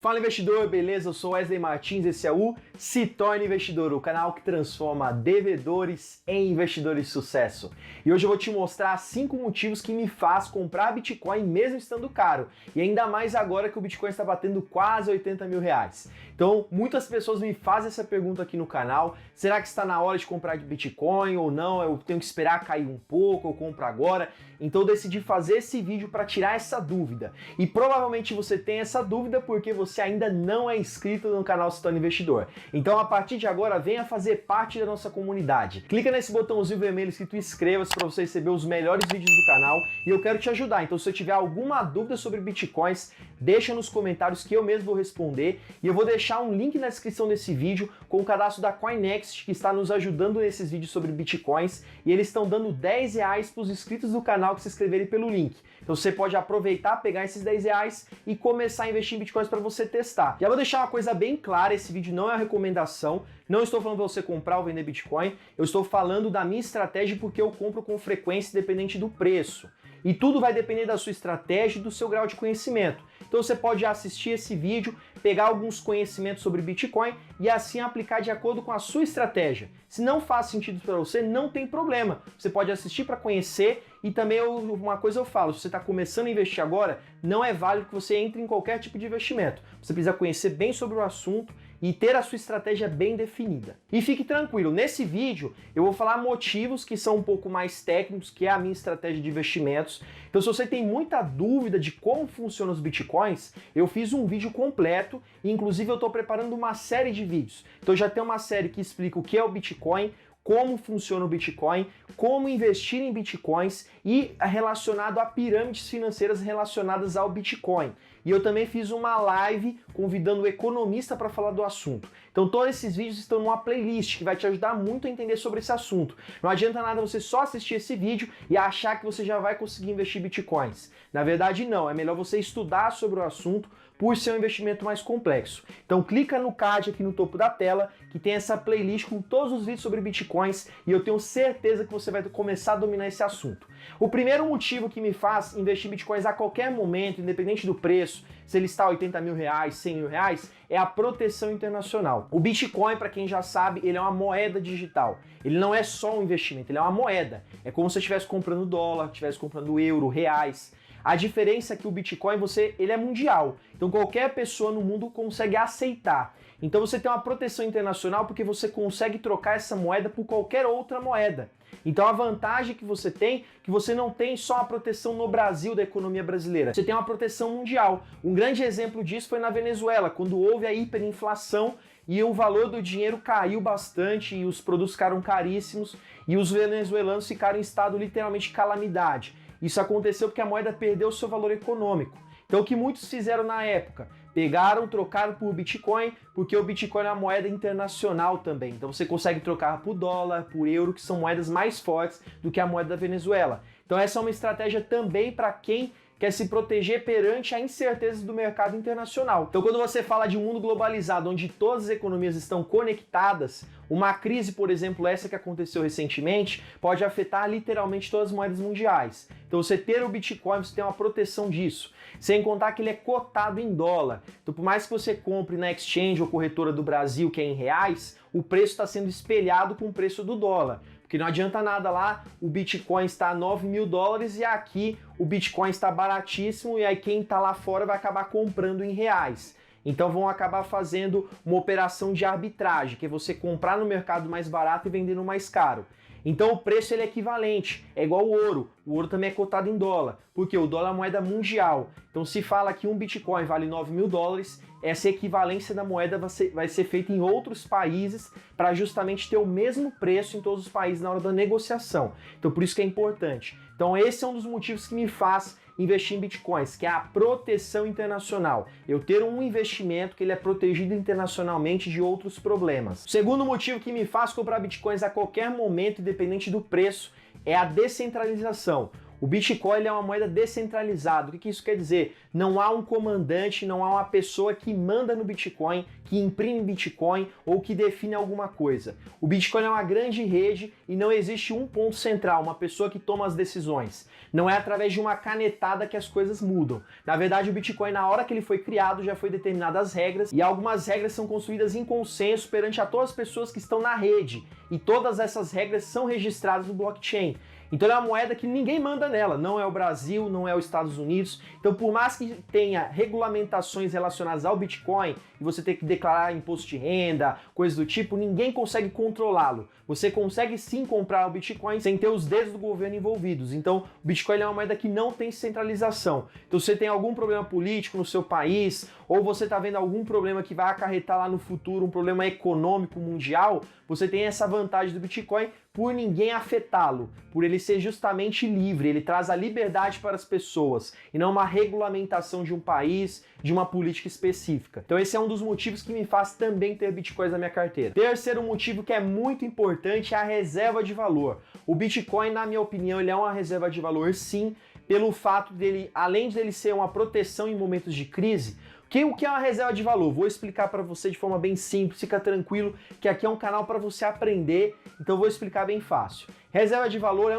Fala investidor, beleza? Eu sou Wesley Martins, esse é o Se Torne Investidor, o canal que transforma devedores em investidores de sucesso. E hoje eu vou te mostrar 5 motivos que me faz comprar Bitcoin mesmo estando caro. E ainda mais agora que o Bitcoin está batendo quase 80 mil reais. Então, muitas pessoas me fazem essa pergunta aqui no canal, será que está na hora de comprar Bitcoin ou não? Eu tenho que esperar cair um pouco, eu compro agora? Então eu decidi fazer esse vídeo para tirar essa dúvida. E provavelmente você tem essa dúvida porque você ainda não é inscrito no canal Se Torne Investidor. Então a partir de agora venha fazer parte da nossa comunidade. Clica nesse botãozinho vermelho escrito inscreva-se para você receber os melhores vídeos do canal e eu quero te ajudar. Então se você tiver alguma dúvida sobre Bitcoins, deixa nos comentários que eu mesmo vou responder e eu vou deixar um link na descrição desse vídeo com o cadastro da Coinext que está nos ajudando nesses vídeos sobre Bitcoins e eles estão dando R$10 para os inscritos do canal que se inscreverem pelo link. Então você pode aproveitar, pegar esses R$10 e começar a investir em Bitcoins para você testar. Já vou deixar uma coisa bem clara, esse vídeo não é uma recomendação, não estou falando para você comprar ou vender Bitcoin, eu estou falando da minha estratégia porque eu compro com frequência independente do preço. E tudo vai depender da sua estratégia e do seu grau de conhecimento. Então você pode assistir esse vídeo, pegar alguns conhecimentos sobre Bitcoin e assim aplicar de acordo com a sua estratégia. Se não faz sentido para você, não tem problema. Você pode assistir para conhecer e também uma coisa eu falo, se você está começando a investir agora, não é válido que você entre em qualquer tipo de investimento. Você precisa conhecer bem sobre o assunto e ter a sua estratégia bem definida. E fique tranquilo, nesse vídeo eu vou falar motivos que são um pouco mais técnicos, que é a minha estratégia de investimentos. Então se você tem muita dúvida de como funcionam os Bitcoins, eu fiz um vídeo completo e inclusive eu estou preparando uma série de vídeos. Então já tem uma série que explica o que é o Bitcoin, como funciona o Bitcoin, como investir em Bitcoins e relacionado a pirâmides financeiras relacionadas ao Bitcoin. E eu também fiz uma live convidando o economista para falar do assunto. Então todos esses vídeos estão numa playlist que vai te ajudar muito a entender sobre esse assunto. Não adianta nada você só assistir esse vídeo e achar que você já vai conseguir investir em Bitcoins. Na verdade não, é melhor você estudar sobre o assunto por ser um investimento mais complexo. Então clica no card aqui no topo da tela que tem essa playlist com todos os vídeos sobre Bitcoins e eu tenho certeza que você vai começar a dominar esse assunto. O primeiro motivo que me faz investir em Bitcoins a qualquer momento, independente do preço, se ele está a 80 mil reais, 100 mil reais, é a proteção internacional. O Bitcoin, para quem já sabe, ele é uma moeda digital. Ele não é só um investimento, ele é uma moeda. É como se você estivesse comprando dólar, estivesse comprando euro, reais. A diferença é que o Bitcoin ele é mundial, então qualquer pessoa no mundo consegue aceitar. Então você tem uma proteção internacional porque você consegue trocar essa moeda por qualquer outra moeda. Então a vantagem que você tem é que você não tem só a proteção no Brasil da economia brasileira, você tem uma proteção mundial. Um grande exemplo disso foi na Venezuela, quando houve a hiperinflação e o valor do dinheiro caiu bastante e os produtos ficaram caríssimos e os venezuelanos ficaram em estado literalmente de calamidade. Isso aconteceu porque a moeda perdeu o seu valor econômico. Então o que muitos fizeram na época? Pegaram, trocaram por Bitcoin, porque o Bitcoin é uma moeda internacional também. Então você consegue trocar por dólar, por euro, que são moedas mais fortes do que a moeda da Venezuela. Então essa é uma estratégia também para quem quer se proteger perante a incerteza do mercado internacional. Então quando você fala de um mundo globalizado, onde todas as economias estão conectadas, uma crise, por exemplo, essa que aconteceu recentemente, pode afetar literalmente todas as moedas mundiais. Então você ter o Bitcoin, você tem uma proteção disso. Sem contar que ele é cotado em dólar. Então por mais que você compre na exchange ou corretora do Brasil, que é em reais, o preço está sendo espelhado com o preço do dólar. Porque não adianta nada lá, o Bitcoin está a 9 mil dólares e aqui o Bitcoin está baratíssimo e aí quem está lá fora vai acabar comprando em reais. Então vão acabar fazendo uma operação de arbitragem, que é você comprar no mercado mais barato e vender no mais caro. Então o preço ele é equivalente, é igual ao ouro. O ouro também é cotado em dólar, porque o dólar é uma moeda mundial. Então se fala que um Bitcoin vale 9 mil dólares, essa equivalência da moeda vai ser feita em outros países para justamente ter o mesmo preço em todos os países na hora da negociação. Então por isso que é importante. Então esse é um dos motivos que me faz investir em Bitcoins, que é a proteção internacional. Eu ter um investimento que ele é protegido internacionalmente de outros problemas. O segundo motivo que me faz comprar Bitcoins a qualquer momento, independente do preço, é a descentralização. O Bitcoin é uma moeda descentralizada. O que isso quer dizer? Não há um comandante, não há uma pessoa que manda no Bitcoin, que imprime Bitcoin ou que define alguma coisa. O Bitcoin é uma grande rede e não existe um ponto central, uma pessoa que toma as decisões. Não é através de uma canetada que as coisas mudam. Na verdade, o Bitcoin, na hora que ele foi criado, já foi determinadas as regras e algumas regras são construídas em consenso perante a todas as pessoas que estão na rede. E todas essas regras são registradas no blockchain. Então é uma moeda que ninguém manda nela, não é o Brasil, não é os Estados Unidos. Então por mais que tenha regulamentações relacionadas ao Bitcoin, e você ter que declarar imposto de renda, coisas do tipo, ninguém consegue controlá-lo. Você consegue sim comprar o Bitcoin sem ter os dedos do governo envolvidos. Então o Bitcoin é uma moeda que não tem centralização. Então se você tem algum problema político no seu país, ou você está vendo algum problema que vai acarretar lá no futuro, um problema econômico mundial, você tem essa vantagem do Bitcoin por ninguém afetá-lo, por ele ser justamente livre, ele traz a liberdade para as pessoas e não uma regulamentação de um país, de uma política específica. Então esse é um dos motivos que me faz também ter Bitcoins na minha carteira. Terceiro motivo que é muito importante é a reserva de valor. O Bitcoin, na minha opinião, ele é uma reserva de valor sim, pelo fato dele, além de ele ser uma proteção em momentos de crise. O que é uma reserva de valor? Vou explicar para você de forma bem simples, fica tranquilo que aqui é um canal para você aprender, então vou explicar bem fácil. Reserva de valor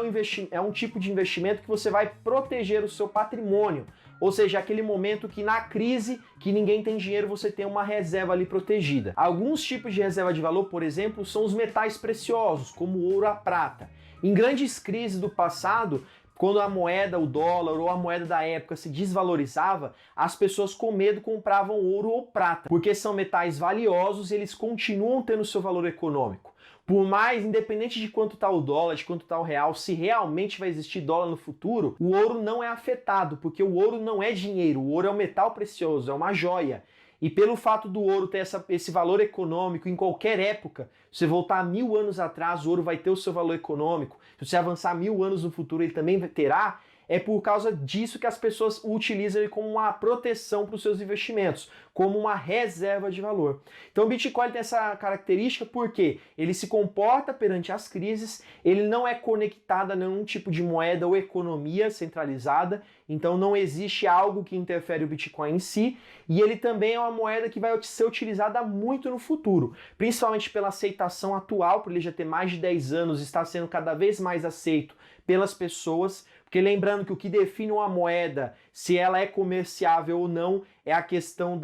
é um tipo de investimento que você vai proteger o seu patrimônio, ou seja, aquele momento que na crise, que ninguém tem dinheiro, você tem uma reserva ali protegida. Alguns tipos de reserva de valor, por exemplo, são os metais preciosos, como o ouro, a prata. Em grandes crises do passado, quando a moeda, o dólar ou a moeda da época se desvalorizava, as pessoas com medo compravam ouro ou prata, porque são metais valiosos e eles continuam tendo seu valor econômico. Por mais, independente de quanto está o dólar, de quanto está o real, se realmente vai existir dólar no futuro, o ouro não é afetado, porque o ouro não é dinheiro, o ouro é um metal precioso, é uma joia. E pelo fato do ouro ter esse valor econômico em qualquer época, se você voltar 1000 anos atrás, o ouro vai ter o seu valor econômico. Se você avançar 1000 anos no futuro, ele também terá. É por causa disso que as pessoas utilizam ele como uma proteção para os seus investimentos, como uma reserva de valor. Então o Bitcoin tem essa característica porque ele se comporta perante as crises, ele não é conectado a nenhum tipo de moeda ou economia centralizada, então não existe algo que interfere o Bitcoin em si, e ele também é uma moeda que vai ser utilizada muito no futuro, principalmente pela aceitação atual, por ele já ter mais de 10 anos, está sendo cada vez mais aceito pelas pessoas, porque lembrando que o que define uma moeda, se ela é comerciável ou não, é a questão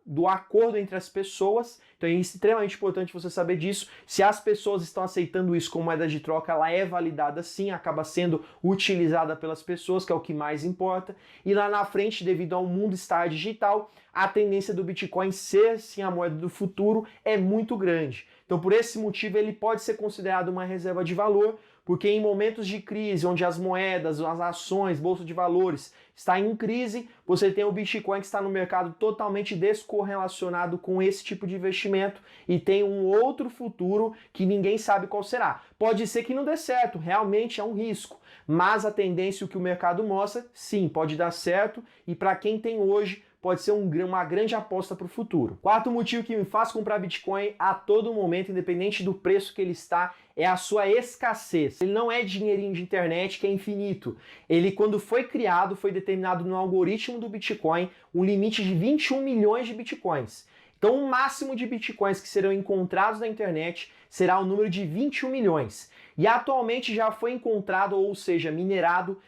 do acordo entre as pessoas. Então é extremamente importante você saber disso. Se as pessoas estão aceitando isso como moeda de troca, ela é validada sim, acaba sendo utilizada pelas pessoas, que é o que mais importa. E lá na frente, devido ao mundo estar digital, a tendência do Bitcoin ser sim a moeda do futuro é muito grande. Então por esse motivo ele pode ser considerado uma reserva de valor, porque em momentos de crise, onde as moedas, as ações, bolsa de valores está em crise, você tem o Bitcoin que está no mercado totalmente descorrelacionado com esse tipo de investimento e tem um outro futuro que ninguém sabe qual será. Pode ser que não dê certo, realmente é um risco, mas a tendência, o que o mercado mostra, sim, pode dar certo e para quem tem hoje, pode ser uma grande aposta para o futuro. Quarto motivo que me faz comprar Bitcoin a todo momento, independente do preço que ele está, é a sua escassez. Ele não é dinheirinho de internet que é infinito. Ele, quando foi criado, foi determinado no algoritmo do Bitcoin um limite de 21 milhões de Bitcoins. Então o máximo de Bitcoins que serão encontrados na internet será o número de 21 milhões. E atualmente já foi encontrado, ou seja, minerado,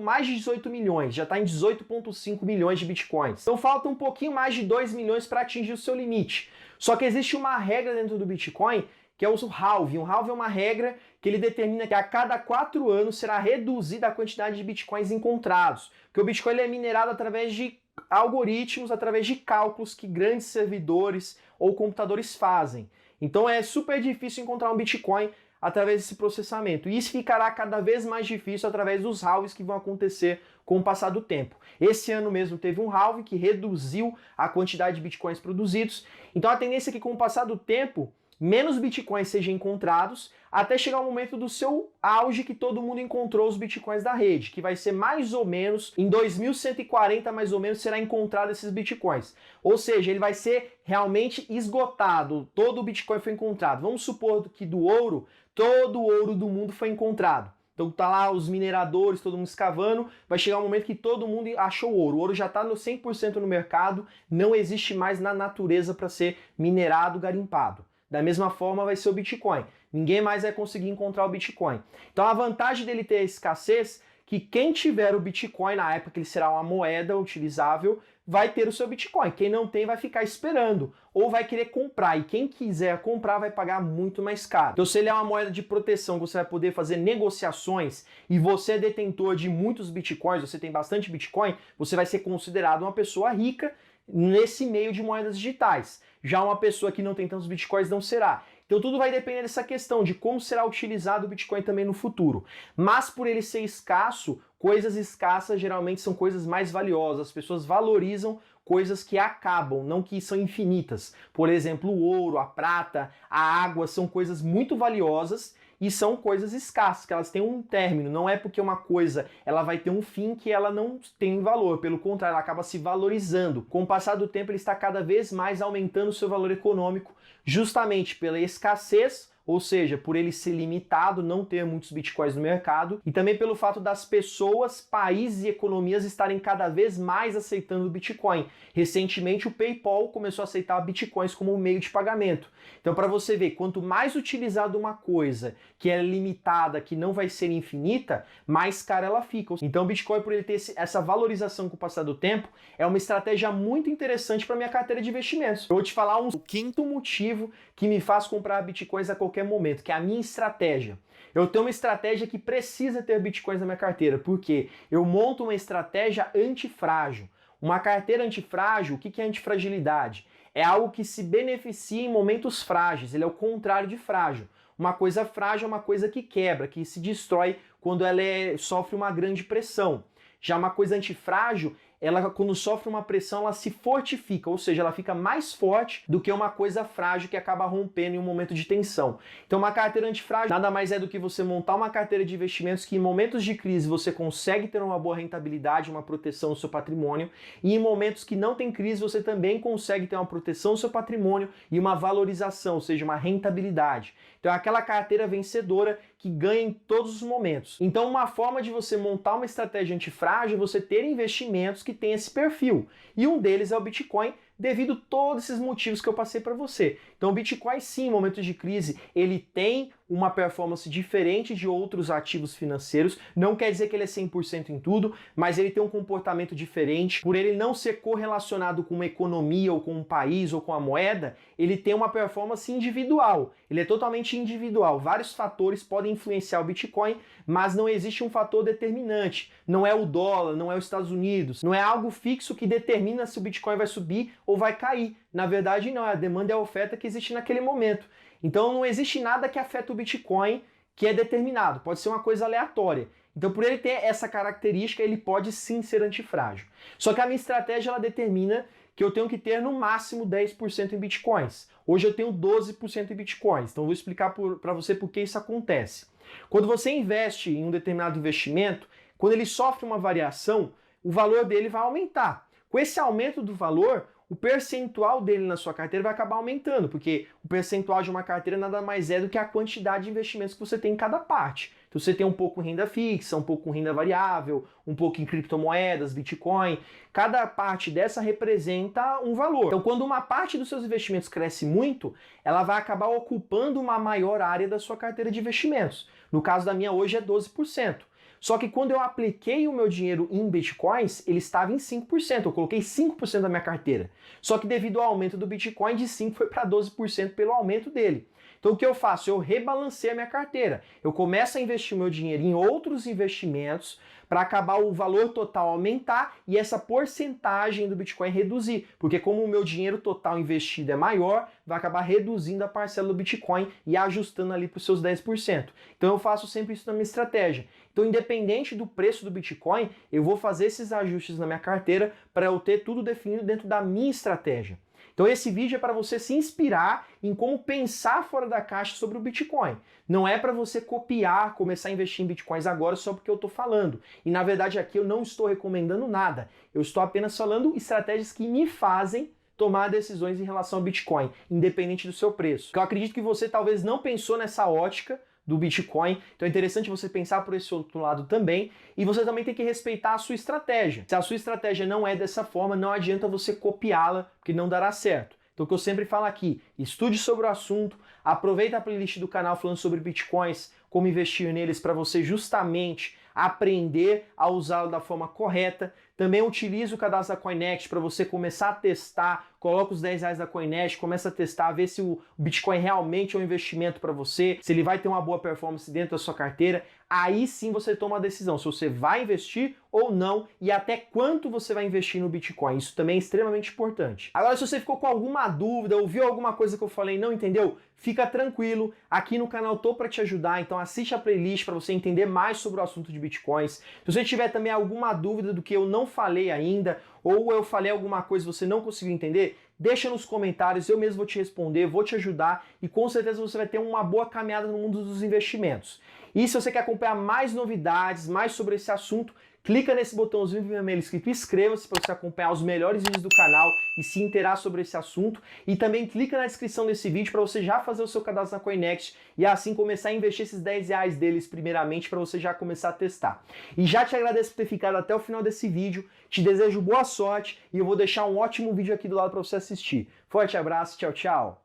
mais de 18 milhões, já está em 18,5 milhões de Bitcoins. Então falta um pouquinho mais de 2 milhões para atingir o seu limite. Só que existe uma regra dentro do Bitcoin, que é o halving. O halving é uma regra que ele determina que a cada 4 anos será reduzida a quantidade de Bitcoins encontrados. Porque o Bitcoin ele é minerado através de algoritmos, através de cálculos que grandes servidores ou computadores fazem. Então é super difícil encontrar um Bitcoin através desse processamento. E isso ficará cada vez mais difícil através dos halvings que vão acontecer com o passar do tempo. Esse ano mesmo teve um halving que reduziu a quantidade de Bitcoins produzidos. Então a tendência é que com o passar do tempo, menos Bitcoins sejam encontrados, até chegar o momento do seu auge que todo mundo encontrou os Bitcoins da rede, que vai ser mais ou menos, em 2140 mais ou menos, será encontrado esses Bitcoins. Ou seja, ele vai ser realmente esgotado, todo o Bitcoin foi encontrado. Vamos supor que do ouro, todo o ouro do mundo foi encontrado. Então tá lá os mineradores, todo mundo escavando, vai chegar um momento que todo mundo achou ouro. O ouro já está no 100% no mercado, não existe mais na natureza para ser minerado, garimpado. Da mesma forma vai ser o Bitcoin. Ninguém mais vai conseguir encontrar o Bitcoin. Então a vantagem dele ter a escassez, que quem tiver o Bitcoin na época que ele será uma moeda utilizável, vai ter o seu Bitcoin. Quem não tem vai ficar esperando ou vai querer comprar. E quem quiser comprar vai pagar muito mais caro. Então se ele é uma moeda de proteção, você vai poder fazer negociações e você é detentor de muitos Bitcoins, você tem bastante Bitcoin, você vai ser considerado uma pessoa rica nesse meio de moedas digitais. Já uma pessoa que não tem tantos Bitcoins não será. Então tudo vai depender dessa questão de como será utilizado o Bitcoin também no futuro. Mas por ele ser escasso, coisas escassas geralmente são coisas mais valiosas. As pessoas valorizam coisas que acabam, não que são infinitas. Por exemplo, o ouro, a prata, a água são coisas muito valiosas e são coisas escassas, que elas têm um término. Não é porque uma coisa ela vai ter um fim que ela não tem valor. Pelo contrário, ela acaba se valorizando. Com o passar do tempo, ele está cada vez mais aumentando o seu valor econômico, justamente pela escassez, ou seja, por ele ser limitado, não ter muitos bitcoins no mercado, e também pelo fato das pessoas, países e economias estarem cada vez mais aceitando o Bitcoin. Recentemente, o PayPal começou a aceitar bitcoins como meio de pagamento. Então, para você ver, quanto mais utilizado uma coisa que é limitada, que não vai ser infinita, mais cara ela fica. Então, o Bitcoin, por ele ter essa valorização com o passar do tempo, é uma estratégia muito interessante para minha carteira de investimentos. Eu vou te falar o quinto motivo que me faz comprar bitcoins a qualquer momento, que é a minha estratégia. Eu tenho uma estratégia que precisa ter bitcoins na minha carteira, porque eu monto uma estratégia antifrágil. Uma carteira antifrágil, o que é antifragilidade? É algo que se beneficia em momentos frágeis, ele é o contrário de frágil. Uma coisa frágil é uma coisa que quebra, que se destrói quando ela sofre uma grande pressão. Já uma coisa antifrágil, ela quando sofre uma pressão, ela se fortifica, ou seja, ela fica mais forte do que uma coisa frágil que acaba rompendo em um momento de tensão. Então uma carteira antifrágil nada mais é do que você montar uma carteira de investimentos que em momentos de crise você consegue ter uma boa rentabilidade, uma proteção no seu patrimônio, e em momentos que não tem crise você também consegue ter uma proteção no seu patrimônio e uma valorização, ou seja, uma rentabilidade. Então é aquela carteira vencedora que ganha em todos os momentos. Então uma forma de você montar uma estratégia antifrágil é você ter investimentos que têm esse perfil. E um deles é o Bitcoin, devido a todos esses motivos que eu passei para você. Então o Bitcoin sim, em momentos de crise, ele tem uma performance diferente de outros ativos financeiros. Não quer dizer que ele é 100% em tudo, mas ele tem um comportamento diferente. Por ele não ser correlacionado com uma economia ou com um país ou com a moeda, ele tem uma performance individual. Ele é totalmente individual. Vários fatores podem influenciar o Bitcoin, mas não existe um fator determinante. Não é o dólar, não é os Estados Unidos, não é algo fixo que determina se o Bitcoin vai subir ou vai cair. Na verdade, não, é a demanda e a oferta que existe naquele momento. Então não existe nada que afeta o Bitcoin que é determinado, pode ser uma coisa aleatória. Então por ele ter essa característica, ele pode sim ser antifrágil. Só que a minha estratégia ela determina que eu tenho que ter no máximo 10% em Bitcoins. Hoje eu tenho 12% em Bitcoins, então eu vou explicar para você por que isso acontece. Quando você investe em um determinado investimento, quando ele sofre uma variação, o valor dele vai aumentar. Com esse aumento do valor, o percentual dele na sua carteira vai acabar aumentando, porque o percentual de uma carteira nada mais é do que a quantidade de investimentos que você tem em cada parte. Então você tem um pouco em renda fixa, um pouco em renda variável, um pouco em criptomoedas, Bitcoin. Cada parte dessa representa um valor. Então quando uma parte dos seus investimentos cresce muito, ela vai acabar ocupando uma maior área da sua carteira de investimentos. No caso da minha hoje é 12%. Só que quando eu apliquei o meu dinheiro em Bitcoins, ele estava em 5%. Eu coloquei 5% da minha carteira. Só que devido ao aumento do Bitcoin, de 5% foi para 12% pelo aumento dele. Então o que eu faço? Eu rebalanceio a minha carteira. Eu começo a investir o meu dinheiro em outros investimentos para acabar o valor total aumentar e essa porcentagem do Bitcoin reduzir. Porque como o meu dinheiro total investido é maior, vai acabar reduzindo a parcela do Bitcoin e ajustando ali para os seus 10%. Então eu faço sempre isso na minha estratégia. Então independente do preço do Bitcoin, eu vou fazer esses ajustes na minha carteira para eu ter tudo definido dentro da minha estratégia. Então esse vídeo é para você se inspirar em como pensar fora da caixa sobre o Bitcoin. Não é para você copiar, começar a investir em Bitcoins agora só porque eu estou falando. E na verdade aqui eu não estou recomendando nada. Eu estou apenas falando estratégias que me fazem tomar decisões em relação ao Bitcoin, independente do seu preço. Eu acredito que você talvez não pensou nessa ótica do Bitcoin. Então é interessante você pensar por esse outro lado também, e você também tem que respeitar a sua estratégia. Se a sua estratégia não é dessa forma, não adianta você copiá-la, porque não dará certo. Então o que eu sempre falo aqui, estude sobre o assunto, aproveita a playlist do canal falando sobre Bitcoins, como investir neles, para você justamente aprender a usá-lo da forma correta. Também utilize o cadastro da CoinNext para você começar a testar, coloca os R$10 da CoinNext, começa a testar, ver se o Bitcoin realmente é um investimento para você, se ele vai ter uma boa performance dentro da sua carteira. Aí sim você toma a decisão se você vai investir ou não e até quanto você vai investir no Bitcoin. Isso também é extremamente importante. Agora, se você ficou com alguma dúvida, ouviu alguma coisa que eu falei e não entendeu, fica tranquilo. Aqui no canal tô para te ajudar, então assiste a playlist para você entender mais sobre o assunto de Bitcoins. Se você tiver também alguma dúvida do que eu não falei ainda, ou eu falei alguma coisa e você não conseguiu entender, deixa nos comentários, eu mesmo vou te responder, vou te ajudar e com certeza você vai ter uma boa caminhada no mundo dos investimentos. E se você quer acompanhar mais novidades, mais sobre esse assunto, clica nesse botãozinho vermelho escrito inscreva-se para você acompanhar os melhores vídeos do canal e se inteirar sobre esse assunto. E também clica na descrição desse vídeo para você já fazer o seu cadastro na CoinNext e assim começar a investir esses R$10 deles primeiramente para você já começar a testar. E já te agradeço por ter ficado até o final desse vídeo, te desejo boa sorte e eu vou deixar um ótimo vídeo aqui do lado para você assistir. Forte abraço, tchau, tchau!